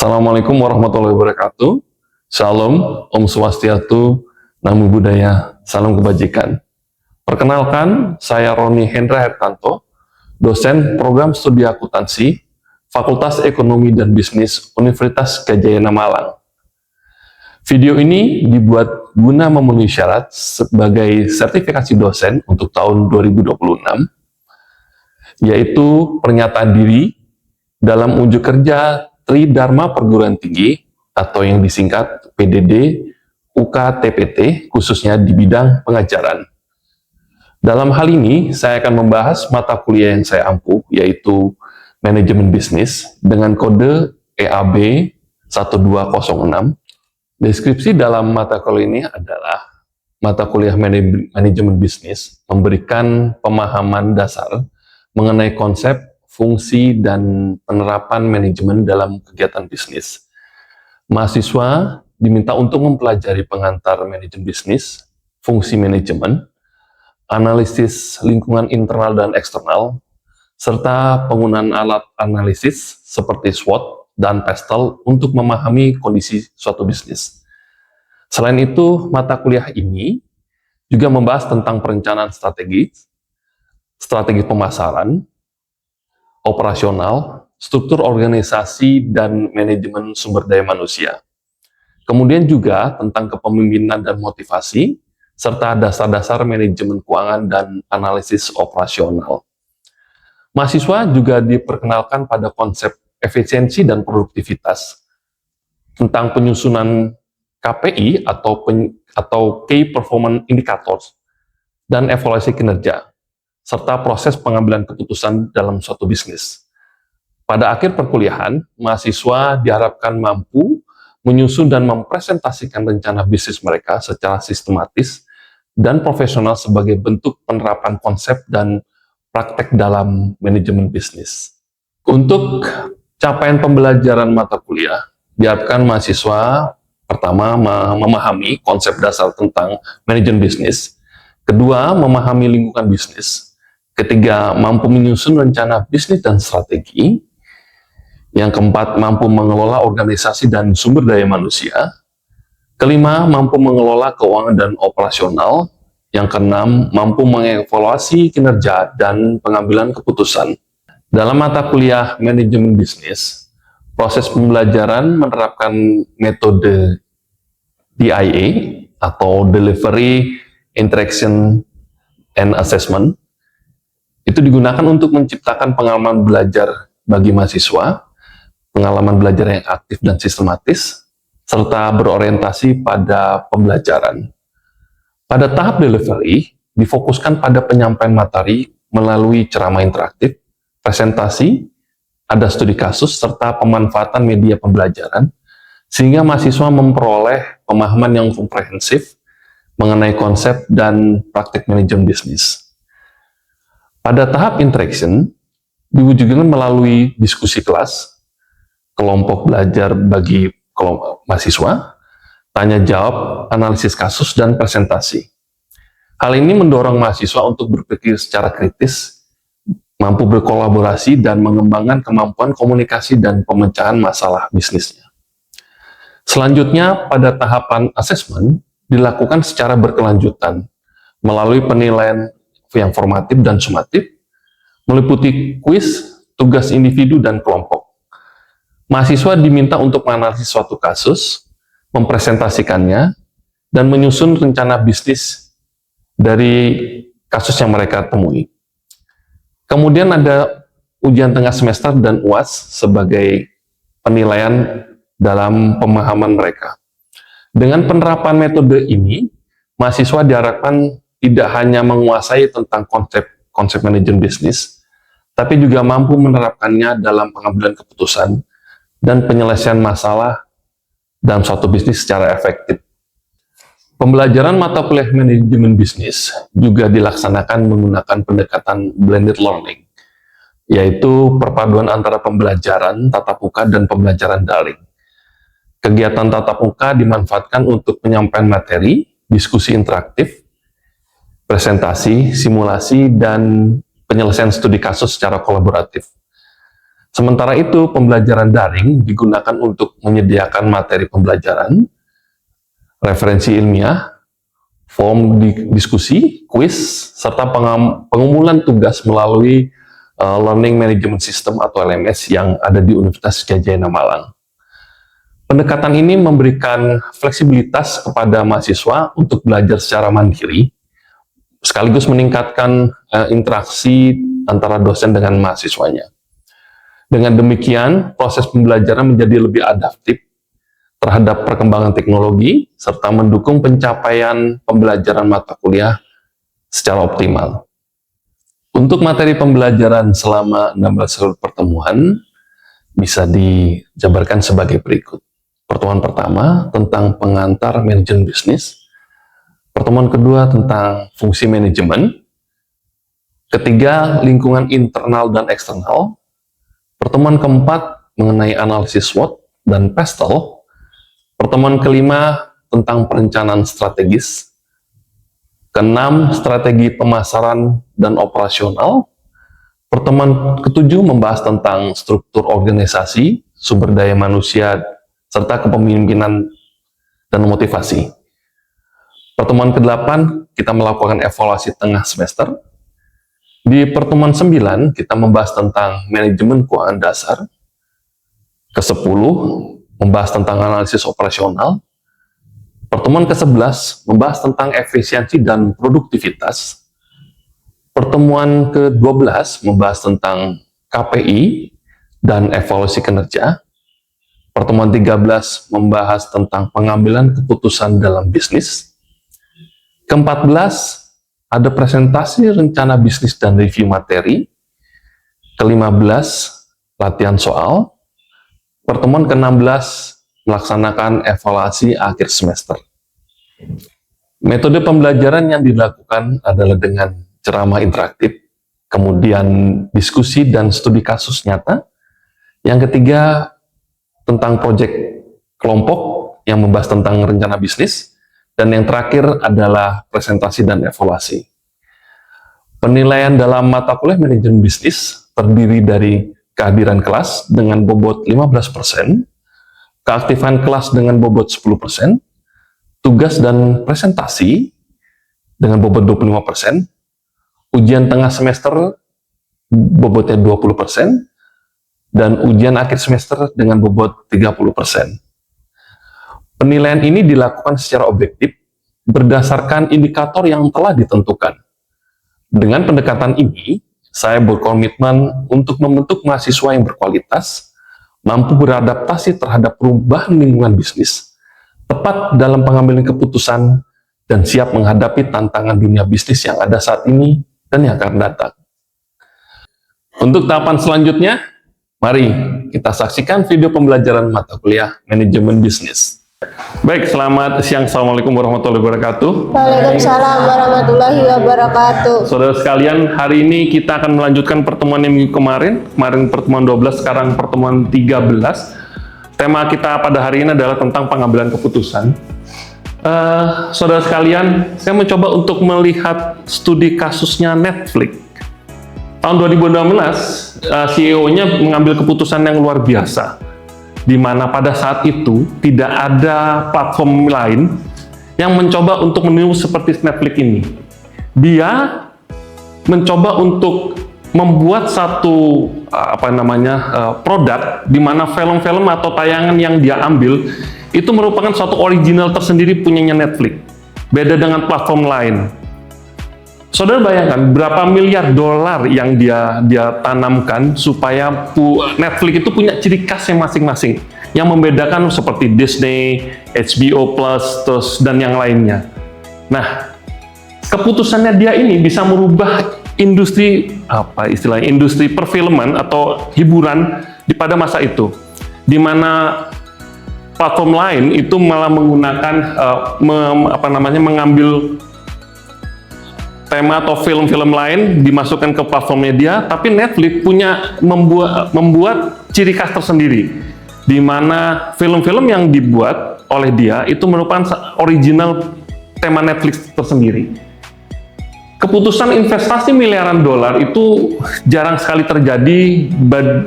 Assalamualaikum warahmatullahi wabarakatuh. Shalom, Om Swastiastu, Namo Buddhaya, salam kebajikan. Perkenalkan, saya Roni Hendra Hertanto, dosen program studi akuntansi, Fakultas Ekonomi dan Bisnis Universitas Gadjayana Malang. Video ini dibuat guna memenuhi syarat sebagai sertifikasi dosen untuk tahun 2026, yaitu pernyataan diri dalam unjuk kerja Tridharma Perguruan Tinggi atau yang disingkat PDD UKTPT, khususnya di bidang pengajaran. Dalam hal ini, saya akan membahas mata kuliah yang saya ampuh, yaitu Manajemen Bisnis dengan kode EAB 1206. Deskripsi dalam mata kuliah ini adalah mata kuliah Manajemen Bisnis memberikan pemahaman dasar mengenai konsep, fungsi, dan penerapan manajemen dalam kegiatan bisnis. Mahasiswa diminta untuk mempelajari pengantar manajemen bisnis, fungsi manajemen, analisis lingkungan internal dan eksternal, serta penggunaan alat analisis seperti SWOT dan PESTEL untuk memahami kondisi suatu bisnis. Selain itu, mata kuliah ini juga membahas tentang perencanaan strategi pemasaran, operasional, struktur organisasi, dan manajemen sumber daya manusia. Kemudian juga tentang kepemimpinan dan motivasi, serta dasar-dasar manajemen keuangan dan analisis operasional. Mahasiswa juga diperkenalkan pada konsep efisiensi dan produktivitas, tentang penyusunan KPI atau Key Performance Indicators, dan evaluasi kinerja, serta proses pengambilan keputusan dalam suatu bisnis. Pada akhir perkuliahan, mahasiswa diharapkan mampu menyusun dan mempresentasikan rencana bisnis mereka secara sistematis dan profesional sebagai bentuk penerapan konsep dan praktek dalam manajemen bisnis. Untuk capaian pembelajaran mata kuliah, diharapkan mahasiswa pertama memahami konsep dasar tentang manajemen bisnis, kedua memahami lingkungan bisnis, ketiga, mampu menyusun rencana bisnis dan strategi. Yang keempat, mampu mengelola organisasi dan sumber daya manusia. Kelima, mampu mengelola keuangan dan operasional. Yang keenam, mampu mengevaluasi kinerja dan pengambilan keputusan. Dalam mata kuliah manajemen bisnis, proses pembelajaran menerapkan metode DIA atau Delivery, Interaction, and Assessment. Itu digunakan untuk menciptakan pengalaman belajar bagi mahasiswa, pengalaman belajar yang aktif dan sistematis, serta berorientasi pada pembelajaran. Pada tahap delivery, difokuskan pada penyampaian materi melalui ceramah interaktif, presentasi, ada studi kasus, serta pemanfaatan media pembelajaran, sehingga mahasiswa memperoleh pemahaman yang komprehensif mengenai konsep dan praktik manajemen bisnis. Pada tahap interaction, diwujudkan melalui diskusi kelas, kelompok belajar bagi kelompok mahasiswa, tanya jawab, analisis kasus, dan presentasi. Hal ini mendorong mahasiswa untuk berpikir secara kritis, mampu berkolaborasi, dan mengembangkan kemampuan komunikasi dan pemecahan masalah bisnisnya. Selanjutnya, pada tahapan assessment, dilakukan secara berkelanjutan, melalui penilaian yang formatif dan sumatif, meliputi kuis, tugas individu, dan kelompok. Mahasiswa diminta untuk menganalisis suatu kasus, mempresentasikannya, dan menyusun rencana bisnis dari kasus yang mereka temui. Kemudian ada ujian tengah semester dan UAS sebagai penilaian dalam pemahaman mereka. Dengan penerapan metode ini, mahasiswa diharapkan tidak hanya menguasai tentang konsep manajemen bisnis, tapi juga mampu menerapkannya dalam pengambilan keputusan dan penyelesaian masalah dalam suatu bisnis secara efektif. Pembelajaran mata kuliah manajemen bisnis juga dilaksanakan menggunakan pendekatan blended learning, yaitu perpaduan antara pembelajaran tatap muka dan pembelajaran daring. Kegiatan tatap muka dimanfaatkan untuk penyampaian materi, diskusi interaktif, presentasi, simulasi, dan penyelesaian studi kasus secara kolaboratif. Sementara itu, pembelajaran daring digunakan untuk menyediakan materi pembelajaran, referensi ilmiah, form diskusi, kuis, serta pengumpulan tugas melalui Learning Management System atau LMS yang ada di Universitas Gadjah Malang. Pendekatan ini memberikan fleksibilitas kepada mahasiswa untuk belajar secara mandiri, sekaligus meningkatkan interaksi antara dosen dengan mahasiswanya. Dengan demikian, proses pembelajaran menjadi lebih adaptif terhadap perkembangan teknologi, serta mendukung pencapaian pembelajaran mata kuliah secara optimal. Untuk materi pembelajaran selama 16 hari pertemuan, bisa dijabarkan sebagai berikut. Pertemuan pertama tentang pengantar manajemen bisnis, pertemuan kedua tentang fungsi manajemen, ketiga lingkungan internal dan eksternal, pertemuan keempat mengenai analisis SWOT dan PESTEL, pertemuan kelima tentang perencanaan strategis, keenam strategi pemasaran dan operasional, pertemuan ketujuh membahas tentang struktur organisasi, sumber daya manusia, serta kepemimpinan dan motivasi. Pertemuan ke-8 kita melakukan evaluasi tengah semester. Di pertemuan 9, kita membahas tentang manajemen keuangan dasar. Ke-10, membahas tentang analisis operasional. Pertemuan ke-11, membahas tentang efisiensi dan produktivitas. Pertemuan ke-12, membahas tentang KPI dan evaluasi kinerja. Pertemuan 13, membahas tentang pengambilan keputusan dalam bisnis. Ke-14, ada presentasi rencana bisnis dan review materi. Ke-15, latihan soal. Pertemuan ke-16, melaksanakan evaluasi akhir semester. Metode pembelajaran yang dilakukan adalah dengan ceramah interaktif, kemudian diskusi dan studi kasus nyata. Yang ketiga, tentang proyek kelompok yang membahas tentang rencana bisnis. Dan yang terakhir adalah presentasi dan evaluasi. Penilaian dalam mata kuliah manajemen bisnis terdiri dari kehadiran kelas dengan bobot 15%, keaktifan kelas dengan bobot 10%, tugas dan presentasi dengan bobot 25%, ujian tengah semester bobotnya 20%, dan ujian akhir semester dengan bobot 30%. Penilaian ini dilakukan secara objektif berdasarkan indikator yang telah ditentukan. Dengan pendekatan ini, saya berkomitmen untuk membentuk mahasiswa yang berkualitas, mampu beradaptasi terhadap perubahan lingkungan bisnis, tepat dalam pengambilan keputusan, dan siap menghadapi tantangan dunia bisnis yang ada saat ini dan yang akan datang. Untuk tahapan selanjutnya, mari kita saksikan video pembelajaran mata kuliah manajemen bisnis. Baik, selamat siang. Assalamualaikum warahmatullahi wabarakatuh. Waalaikumsalam warahmatullahi wabarakatuh. Saudara sekalian, hari ini kita akan melanjutkan pertemuan yang minggu kemarin pertemuan 12, sekarang pertemuan 13. Tema kita pada hari ini adalah tentang pengambilan keputusan. Saudara sekalian, saya mencoba untuk melihat studi kasusnya Netflix. Tahun 2016, CEO-nya mengambil keputusan yang luar biasa, di mana pada saat itu tidak ada platform lain yang mencoba untuk meniru seperti Netflix ini. Dia mencoba untuk membuat satu produk di mana film-film atau tayangan yang dia ambil itu merupakan suatu original tersendiri punyanya Netflix. Beda dengan platform lain. Saudara bayangkan berapa miliar dolar yang dia tanamkan supaya Netflix itu punya ciri khasnya masing-masing yang membedakan seperti Disney, HBO Plus, dan yang lainnya. Nah, keputusannya dia ini bisa merubah industri industri perfilman atau hiburan pada masa itu, di mana platform lain itu malah menggunakan mengambil tema atau film-film lain dimasukkan ke platformnya dia, tapi Netflix punya membuat ciri khas tersendiri, di mana film-film yang dibuat oleh dia itu merupakan original tema Netflix tersendiri. keputusan investasi miliaran dolar itu jarang sekali terjadi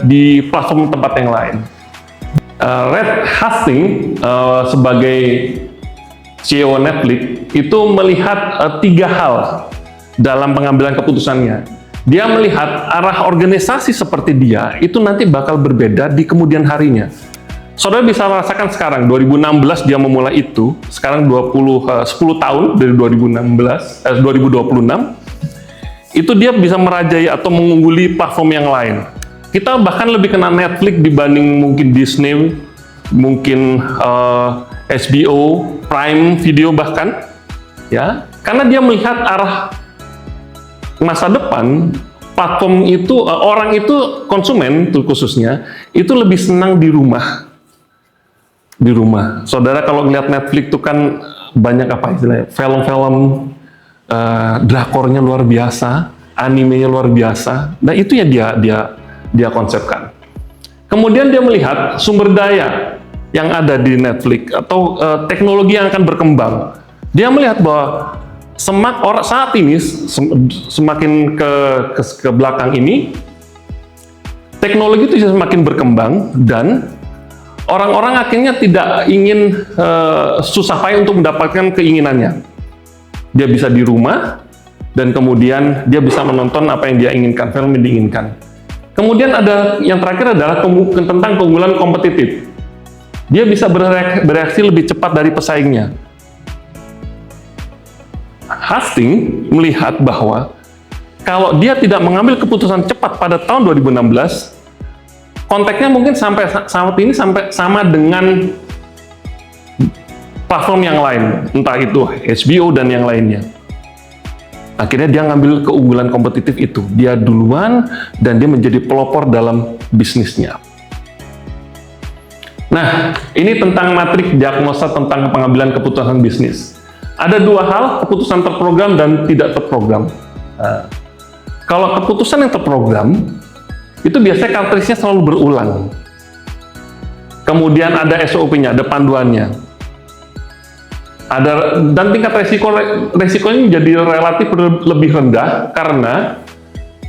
di platform tempat yang lain. Reed Hastings sebagai CEO Netflix itu melihat 3 hal dalam pengambilan keputusannya. Dia melihat arah organisasi seperti dia itu nanti bakal berbeda di kemudian harinya. Saudara bisa rasakan sekarang, 2016 dia memulai itu, sekarang 10 tahun dari 2026, itu dia bisa merajai atau mengungguli platform yang lain. Kita bahkan lebih kenal Netflix dibanding mungkin Disney, mungkin HBO, Prime Video bahkan, ya, karena dia melihat arah masa depan platform itu, orang itu, konsumen itu khususnya, itu lebih senang di rumah. Di rumah. Saudara kalau ngeliat Netflix itu kan banyak apa istilahnya, film-film drakornya luar biasa, animenya luar biasa. Nah itu ya dia konsepkan. Kemudian dia melihat sumber daya yang ada di Netflix atau teknologi yang akan berkembang. Dia melihat bahwa saat ini semakin ke belakang ini teknologi itu semakin berkembang dan orang-orang akhirnya tidak ingin susah payah untuk mendapatkan keinginannya. Dia bisa di rumah dan kemudian dia bisa menonton apa yang dia inginkan, film yang diinginkan. Kemudian ada yang terakhir adalah tentang keunggulan kompetitif. Dia bisa bereaksi lebih cepat dari pesaingnya. Hastings melihat bahwa kalau dia tidak mengambil keputusan cepat pada tahun 2016, konteksnya mungkin sampai saat ini sama dengan platform yang lain, entah itu HBO dan yang lainnya. Akhirnya dia ngambil keunggulan kompetitif itu. Dia duluan dan dia menjadi pelopor dalam bisnisnya. Nah, ini tentang matriks diagnosa tentang pengambilan keputusan bisnis. Ada 2 hal, keputusan terprogram dan tidak terprogram. Nah, kalau keputusan yang terprogram, itu biasanya karakteristiknya selalu berulang. Kemudian ada SOP-nya, ada panduannya. Dan tingkat resikonya menjadi relatif lebih rendah karena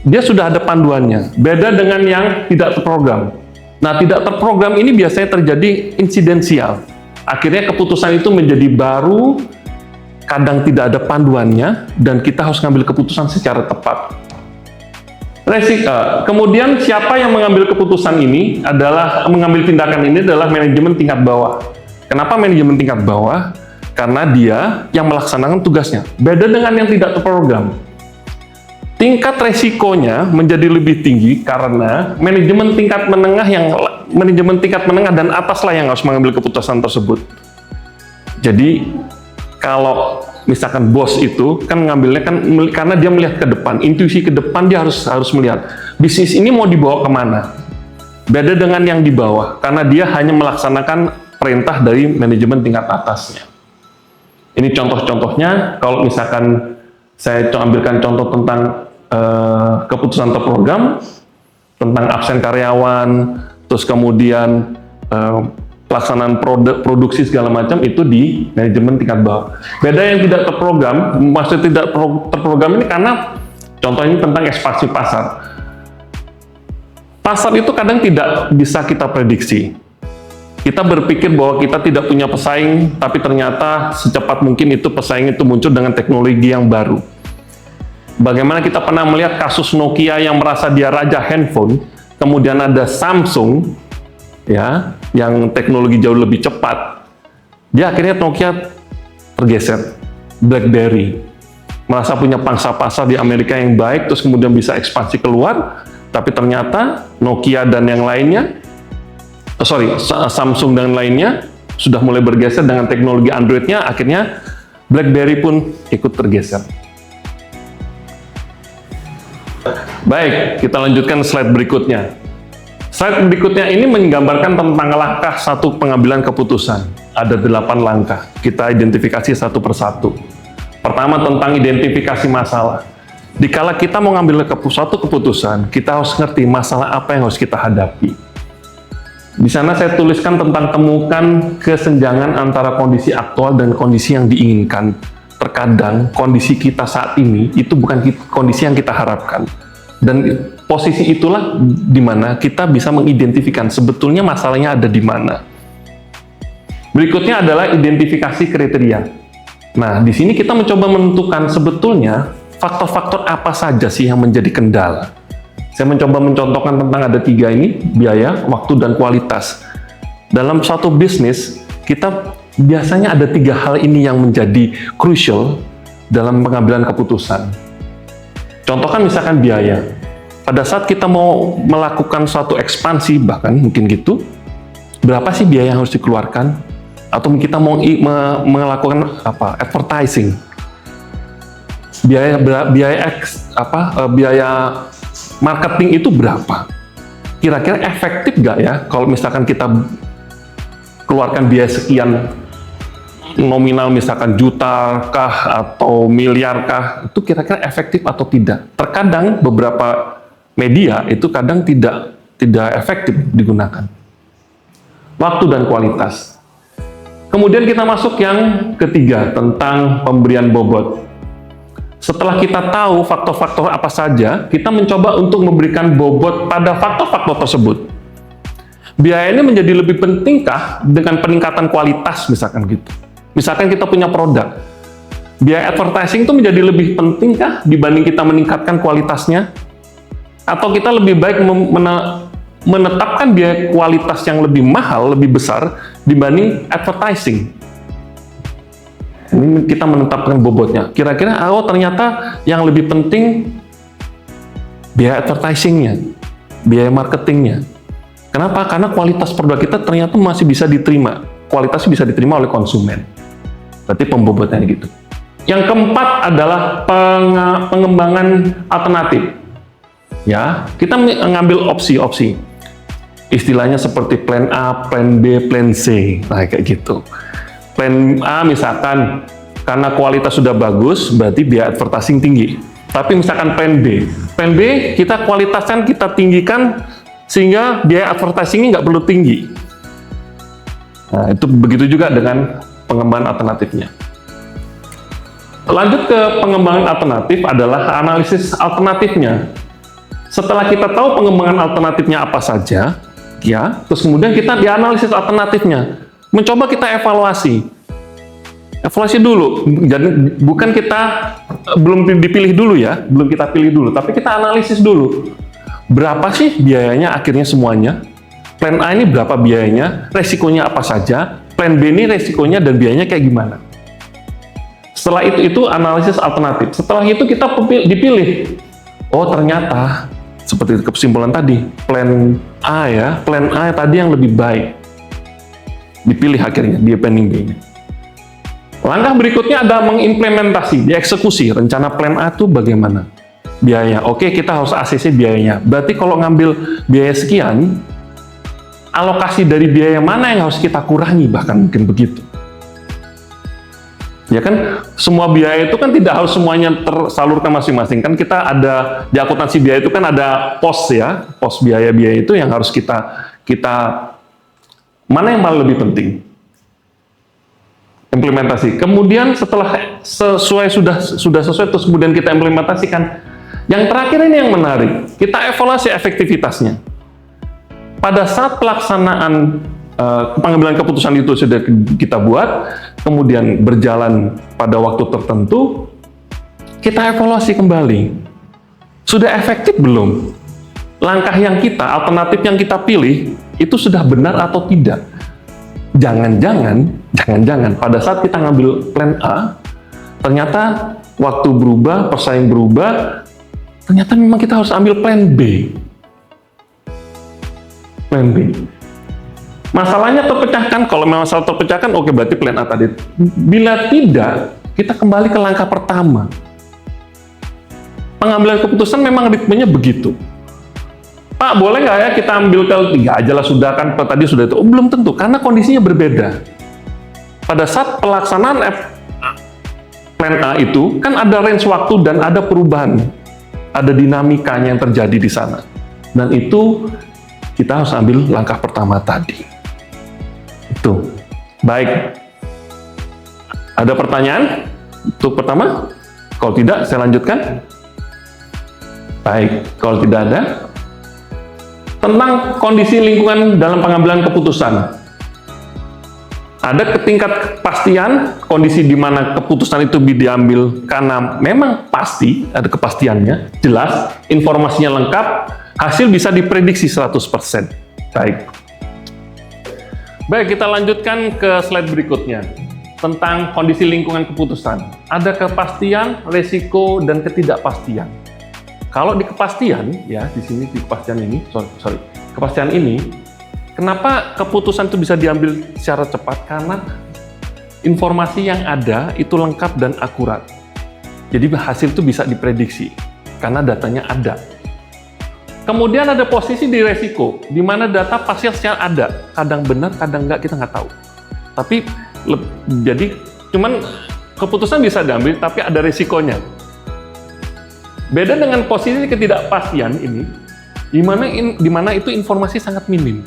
dia sudah ada panduannya. Beda dengan yang tidak terprogram. Nah, tidak terprogram ini biasanya terjadi insidensial. Akhirnya keputusan itu menjadi baru, kadang tidak ada panduannya, dan kita harus mengambil keputusan secara tepat. Kemudian siapa yang mengambil keputusan ini mengambil tindakan ini adalah manajemen tingkat bawah. Kenapa manajemen tingkat bawah? Karena dia yang melaksanakan tugasnya. Beda dengan yang tidak terprogram. Tingkat resikonya menjadi lebih tinggi karena manajemen tingkat menengah dan atas lah yang harus mengambil keputusan tersebut. Jadi kalau misalkan bos itu kan ngambilnya kan karena dia melihat ke depan, intuisi ke depan, dia harus melihat bisnis ini mau dibawa kemana. Beda dengan yang di bawah karena dia hanya melaksanakan perintah dari manajemen tingkat atasnya. Ini contoh-contohnya. Kalau misalkan saya ambilkan contoh tentang keputusan terprogram, tentang absen karyawan, terus kemudian pelaksanaan produksi segala macam itu di manajemen tingkat bawah. Beda yang tidak terprogram, maksud tidak terprogram ini karena contohnya tentang ekspansi pasar. Pasar itu kadang tidak bisa kita prediksi. Kita berpikir bahwa kita tidak punya pesaing, tapi ternyata secepat mungkin itu pesaing itu muncul dengan teknologi yang baru. Bagaimana kita pernah melihat kasus Nokia yang merasa dia raja handphone, kemudian ada Samsung, ya, yang teknologi jauh lebih cepat. Dia akhirnya Nokia tergeser, BlackBerry merasa punya pangsa pasar di Amerika yang baik, terus kemudian bisa ekspansi keluar, tapi ternyata Nokia dan yang lainnya, Samsung dan lainnya sudah mulai bergeser dengan teknologi Android-nya, akhirnya BlackBerry pun ikut tergeser. Baik, kita lanjutkan slide berikutnya. Slide berikutnya ini menggambarkan tentang langkah satu pengambilan keputusan. Ada 8 langkah. Kita identifikasi satu persatu. Pertama, tentang identifikasi masalah. Dikala kita mau ngambil suatu keputusan, kita harus ngerti masalah apa yang harus kita hadapi. Di sana saya tuliskan tentang temukan kesenjangan antara kondisi aktual dan kondisi yang diinginkan. terkadang kondisi kita saat ini itu bukan kondisi yang kita harapkan. Dan posisi itulah di mana kita bisa mengidentifikasi sebetulnya masalahnya ada di mana. Berikutnya adalah identifikasi kriteria. Nah, di sini kita mencoba menentukan sebetulnya faktor-faktor apa saja sih yang menjadi kendala. Saya mencoba mencontohkan tentang ada 3 ini, biaya, waktu, dan kualitas. Dalam suatu bisnis, kita biasanya ada 3 hal ini yang menjadi crucial dalam pengambilan keputusan. Contohkan misalkan biaya. Pada saat kita mau melakukan suatu ekspansi, bahkan mungkin gitu, berapa sih biaya yang harus dikeluarkan? Atau kita mau melakukan advertising. Biaya marketing itu berapa? Kira-kira efektif nggak ya kalau misalkan kita keluarkan biaya sekian nominal, misalkan juta kah atau miliar kah, itu kira-kira efektif atau tidak? Terkadang beberapa media itu kadang tidak efektif digunakan. Waktu dan kualitas. Kemudian kita masuk yang ketiga tentang pemberian bobot. Setelah kita tahu faktor-faktor apa saja, kita mencoba untuk memberikan bobot pada faktor-faktor tersebut. Biaya ini menjadi lebih pentingkah dengan peningkatan kualitas, misalkan gitu. Misalkan kita punya produk, biaya advertising itu menjadi lebih pentingkah dibanding kita meningkatkan kualitasnya? Atau kita lebih baik menetapkan biaya kualitas yang lebih mahal, lebih besar dibanding advertising? Ini kita menetapkan bobotnya. Kira-kira, ternyata yang lebih penting biaya advertisingnya, biaya marketingnya. Kenapa? Karena kualitas produk kita ternyata masih bisa diterima. Kualitasnya bisa diterima oleh konsumen. Berarti pembobotnya gitu. Yang keempat adalah pengembangan alternatif. Ya, kita mengambil opsi-opsi. Istilahnya seperti plan A, plan B, plan C. Nah, kayak gitu. Plan A misalkan karena kualitas sudah bagus, berarti biaya advertising tinggi. Tapi misalkan plan B kita kualitaskan, kita tinggikan sehingga biaya advertising nggak perlu tinggi. Nah, itu begitu juga dengan pengembangan alternatifnya. Lanjut ke pengembangan alternatif adalah analisis alternatifnya. Setelah kita tahu pengembangan alternatifnya apa saja, ya, terus kemudian kita dianalisis alternatifnya. Mencoba kita evaluasi dulu. Jadi bukan kita belum dipilih dulu ya, belum kita pilih dulu, tapi kita analisis dulu. Berapa sih biayanya akhirnya semuanya? Plan A ini berapa biayanya? Resikonya apa saja? Plan B ini resikonya dan biayanya kayak gimana? Setelah itu analisis alternatif. Setelah itu kita dipilih. Oh, ternyata seperti kesimpulan tadi, plan A tadi yang lebih baik. Dipilih akhirnya, dia planning B ini. Langkah berikutnya ada mengimplementasi, dieksekusi. Rencana plan A itu bagaimana? Biaya, oke, kita harus ACC biayanya. Berarti kalau ngambil biaya sekian, alokasi dari biaya mana yang harus kita kurangi, bahkan mungkin begitu. Ya kan, semua biaya itu kan tidak harus semuanya tersalurkan masing-masing. Kan kita ada, di akuntansi biaya itu kan ada pos ya, pos biaya-biaya itu yang harus kita mana yang paling lebih penting? Implementasi. Kemudian setelah sudah sesuai, terus kemudian kita implementasikan. Yang terakhir ini yang menarik, kita evaluasi efektivitasnya. Pada saat pelaksanaan pengambilan keputusan itu sudah kita buat, kemudian berjalan pada waktu tertentu, kita evaluasi kembali. Sudah efektif belum? Langkah yang alternatif yang kita pilih, itu sudah benar atau tidak? Jangan-jangan pada saat kita ngambil plan A, ternyata waktu berubah, persaing berubah, ternyata memang kita harus ambil plan B. Plan B. Masalahnya terpecahkan, kalau memang masalah terpecahkan, oke, berarti plan A tadi. Bila tidak, kita kembali ke langkah pertama. Pengambilan keputusan memang ritmenya begitu. Pak, boleh nggak ya kita ambil ke 3 aja lah, sudah kan tadi sudah itu. Oh, belum tentu, karena kondisinya berbeda. Pada saat pelaksanaan plan A itu, kan ada range waktu dan ada perubahan. Ada dinamikanya yang terjadi di sana. Dan itu kita harus ambil langkah pertama tadi. Itu. Baik. Ada pertanyaan? Untuk pertama? Kalau tidak, saya lanjutkan. Baik, kalau tidak ada. Tentang kondisi lingkungan dalam pengambilan keputusan. Ada tingkat kepastian, kondisi di mana keputusan itu diambil karena memang pasti, ada kepastiannya, jelas, informasinya lengkap, hasil bisa diprediksi 100%. Baik. Baik, kita lanjutkan ke slide berikutnya. Tentang kondisi lingkungan keputusan. Ada kepastian, resiko, dan ketidakpastian. Kalau di kepastian, ya di sini di kepastian ini, kepastian ini, kenapa keputusan itu bisa diambil secara cepat? Karena informasi yang ada itu lengkap dan akurat. Jadi hasil itu bisa diprediksi karena datanya ada. Kemudian ada posisi di resiko, di mana data pasti secara ada, kadang benar, kadang enggak, kita nggak tahu. Tapi jadi cuman keputusan bisa diambil, tapi ada resikonya. Beda dengan posisi ketidakpastian ini, di mana itu informasi sangat minim.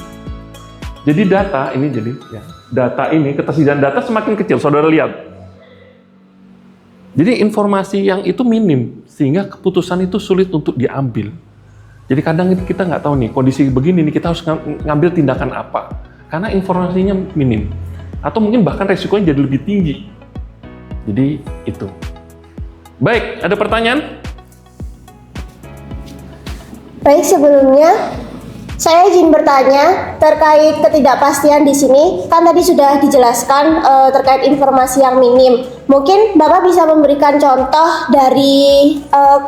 Jadi data ini, ketersediaan data semakin kecil, saudara lihat. Jadi informasi yang itu minim, sehingga keputusan itu sulit untuk diambil. Jadi kadang kita nggak tahu nih, kondisi begini nih, kita harus ngambil tindakan apa. Karena informasinya minim. Atau mungkin bahkan resikonya jadi lebih tinggi. Jadi itu. Baik, ada pertanyaan? Baik, sebelumnya saya izin bertanya terkait ketidakpastian di sini. Kan tadi sudah dijelaskan terkait informasi yang minim. Mungkin Bapak bisa memberikan contoh dari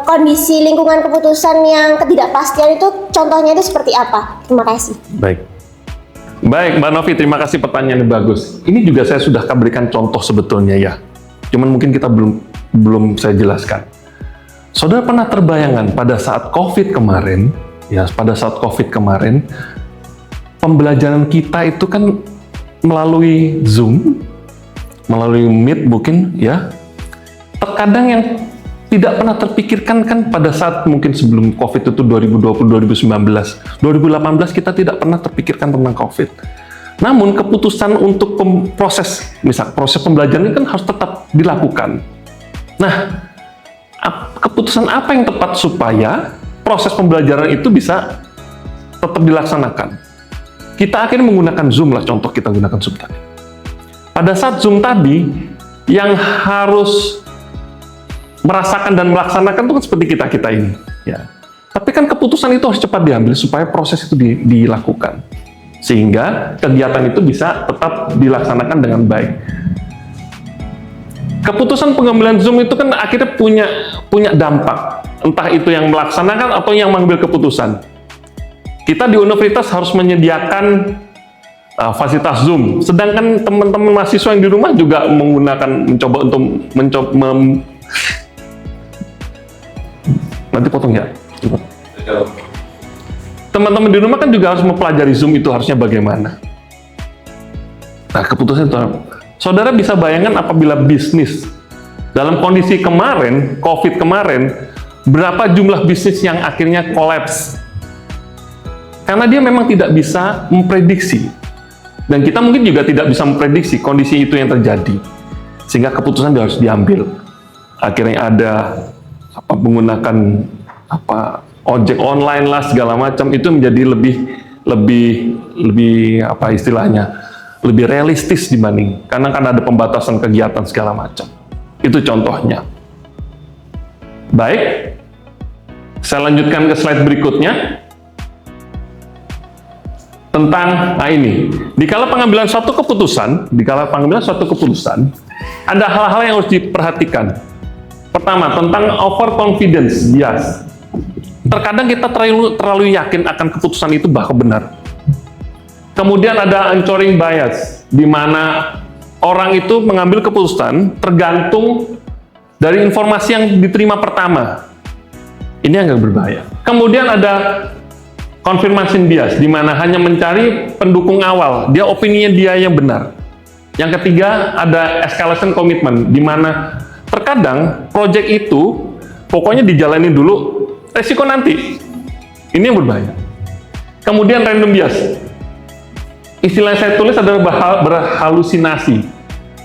kondisi lingkungan keputusan yang ketidakpastian itu, contohnya itu seperti apa? Terima kasih. Baik, Mbak Novi, terima kasih pertanyaan yang bagus. Ini juga saya sudah berikan contoh sebetulnya ya. Cuman mungkin kita belum saya jelaskan. Saudara pernah terbayangkan pada saat COVID kemarin, pembelajaran kita itu kan melalui Zoom, melalui Meet mungkin ya. Terkadang yang tidak pernah terpikirkan kan pada saat mungkin sebelum COVID itu 2020, 2019, 2018 kita tidak pernah terpikirkan tentang COVID. Namun keputusan untuk proses pembelajaran ini kan harus tetap dilakukan. Nah, keputusan apa yang tepat supaya proses pembelajaran itu bisa tetap dilaksanakan? Kita akhirnya menggunakan Zoom lah, contoh kita gunakan Zoom tadi. Pada saat Zoom tadi, yang harus merasakan dan melaksanakan itu kan seperti kita ini, ya. Tapi kan keputusan itu harus cepat diambil supaya proses itu dilakukan, sehingga kegiatan itu bisa tetap dilaksanakan dengan baik. Keputusan pengambilan Zoom itu kan akhirnya punya dampak, entah itu yang melaksanakan atau yang mengambil keputusan. Kita di universitas harus menyediakan fasilitas Zoom, sedangkan teman-teman mahasiswa yang di rumah juga nanti potong ya. Teman-teman di rumah kan juga harus mempelajari Zoom itu harusnya bagaimana. Nah, keputusan itu, saudara bisa bayangkan apabila bisnis dalam kondisi kemarin, COVID kemarin, berapa jumlah bisnis yang akhirnya kolaps. Karena dia memang tidak bisa memprediksi. Dan kita mungkin juga tidak bisa memprediksi kondisi itu yang terjadi. Sehingga keputusan harus diambil. Akhirnya ada menggunakan ojek online lah segala macam, itu menjadi lebih lebih realistis dibanding, karena kan ada pembatasan kegiatan segala macam. Itu contohnya. Baik, saya lanjutkan ke slide berikutnya tentang ini. Dikala pengambilan suatu keputusan, ada hal-hal yang harus diperhatikan. Pertama, tentang overconfidence bias. Terkadang kita terlalu yakin akan keputusan itu bahwa benar. Kemudian ada anchoring bias, di mana orang itu mengambil keputusan tergantung dari informasi yang diterima pertama. Ini yang agak berbahaya. Kemudian ada confirmation bias, di mana hanya mencari pendukung awal, dia opininya dia yang benar. Yang ketiga ada escalation commitment, di mana terkadang project itu pokoknya dijalani dulu, resiko nanti. Ini yang berbahaya. Kemudian random bias. Istilah yang saya tulis adalah berhalusinasi.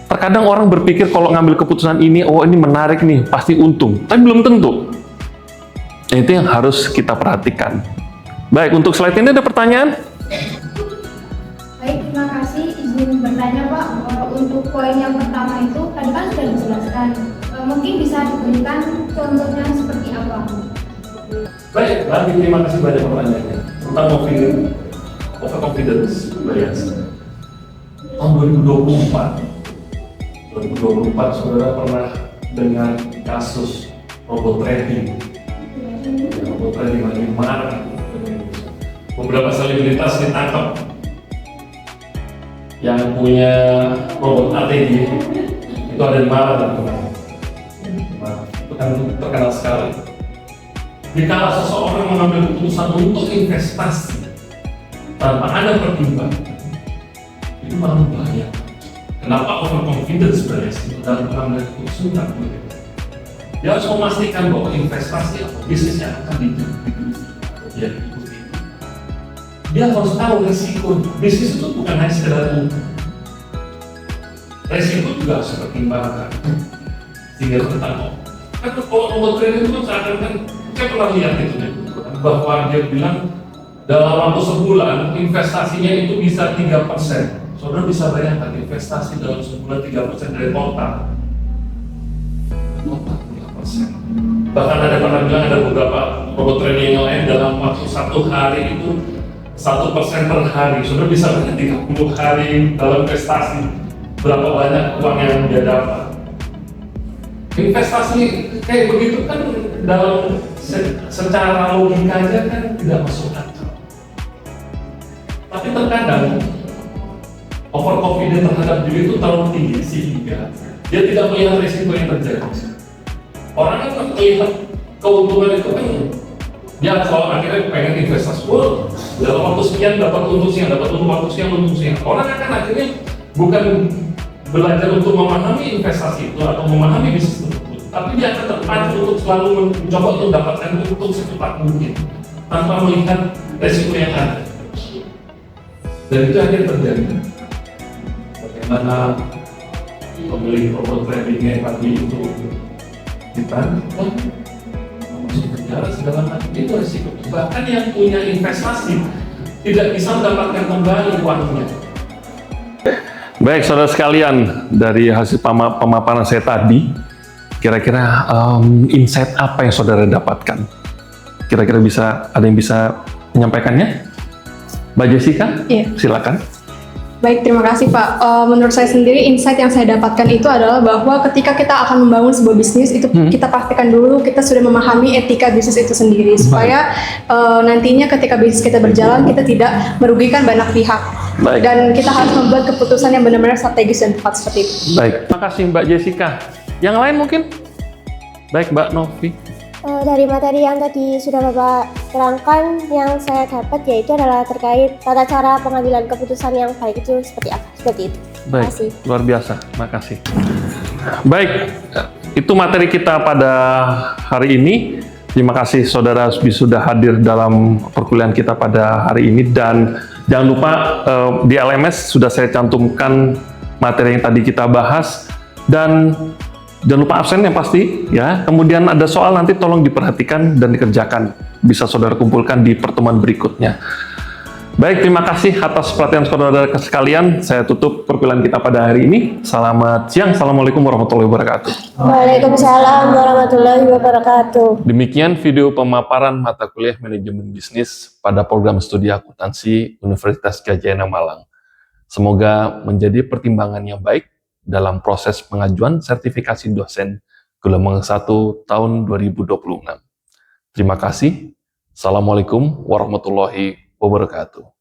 Terkadang orang berpikir kalau ngambil keputusan ini, oh ini menarik nih, pasti untung. Tapi belum tentu. Itu yang harus kita perhatikan. Baik, untuk slide ini ada pertanyaan? Baik, terima kasih. Izin bertanya Pak, untuk poin yang pertama itu tadi kan sudah dijelaskan. Mungkin bisa diberikan contohnya seperti apa? Baik, lagi terima kasih banyak pertanyaannya. Tentang overconfidence bias. Tahun 2024 saudara pernah dengar kasus robot trading. Robot trading lagi marah. Beberapa selebritas ditangkap yang punya robot ATG itu ada di Malang. Itu kan terkenal sekali. Jika seseorang mengambil keputusan untuk investasi tanpa ada pertimbangan, itu malah bahaya. Kenapa overconfidence bias itu dalam mengambil keputusan tak boleh? Dia harus memastikan bahwa investasi atau bisnis yang akan diikuti. Dia harus tahu resiko. Bisnis itu bukan hanya sekedar untung. Resiko juga harus dipertimbangkan. Sehingga tentang kan kalau robot trading itu seakan-akan saya pernah lihat itu bahwa dia bilang dalam waktu sebulan investasinya itu bisa 3%. Saudara bisa bayangkan investasi dalam sebulan 3% dari total 3%. Bahkan ada pernah bilang ada beberapa robot trading yang lain dalam waktu 1 hari itu 1% per hari. Saudara bisa bayangkan 30 hari dalam investasi berapa banyak uang yang dia dapat. Investasi kayak begitu kan dalam secara logika aja kan tidak masuk akal. Tapi terkadang overconfident terhadap diri itu terlalu tinggi sehingga dia tidak melihat risiko yang terjadi. Orang kan melihat keuntungan itu kan dia kalau akhirnya pengen investasi, dalam waktu sekian dapat untung sekian, dapat untung waktu sekian, untung sekian. Orang akan akhirnya bukan belajar untuk memahami investasi itu atau memahami bisnis tersebut, tapi dia akan terpacu untuk selalu mencoba untuk mendapatkan untung secepat mungkin tanpa melihat resiko yang ada. Dan itu akhirnya terjadi. Bagaimana pemilik robot tradingnya tadi itu ditangkap, masuk penjara segala macam, itu resiko. Bahkan yang punya investasi tidak bisa mendapatkan kembali uangnya. Baik, saudara sekalian, dari hasil pemaparan saya tadi, kira-kira insight apa yang saudara dapatkan? Kira-kira ada yang bisa menyampaikannya? Mbak Jessica, Iya. silakan. Baik, terima kasih Pak. Menurut saya sendiri, insight yang saya dapatkan itu adalah bahwa ketika kita akan membangun sebuah bisnis, itu kita pastikan dulu kita sudah memahami etika bisnis itu sendiri, supaya nantinya ketika bisnis kita berjalan, kita tidak merugikan banyak pihak. Baik. Dan kita harus membuat keputusan yang benar-benar strategis dan tepat seperti itu. Baik, terima kasih Mbak Jessica. Yang lain mungkin? Baik, Mbak Novi. Dari materi yang tadi sudah Bapak terangkan, yang saya dapat yaitu adalah terkait tata cara pengambilan keputusan yang baik itu seperti apa, seperti itu. Terima Baik, kasih. luar biasa. Terima kasih. Baik, itu materi kita pada hari ini. Terima kasih saudara sudah hadir dalam perkuliahan kita pada hari ini, dan jangan lupa di LMS sudah saya cantumkan materi yang tadi kita bahas, dan jangan lupa absen yang pasti ya. Kemudian ada soal nanti tolong diperhatikan dan dikerjakan. Bisa saudara kumpulkan di pertemuan berikutnya. Baik, terima kasih atas perhatian saudara sekalian. Saya tutup perkuliahan kita pada hari ini. Selamat siang. Assalamualaikum warahmatullahi wabarakatuh. Waalaikumsalam warahmatullahi wabarakatuh. Demikian video pemaparan mata kuliah manajemen bisnis pada program studi akuntansi Universitas Gadjah Mada Malang. Semoga menjadi pertimbangan yang baik dalam proses pengajuan sertifikasi dosen gelombang 1 tahun 2026. Terima kasih. Assalamualaikum warahmatullahi wabarakatuh.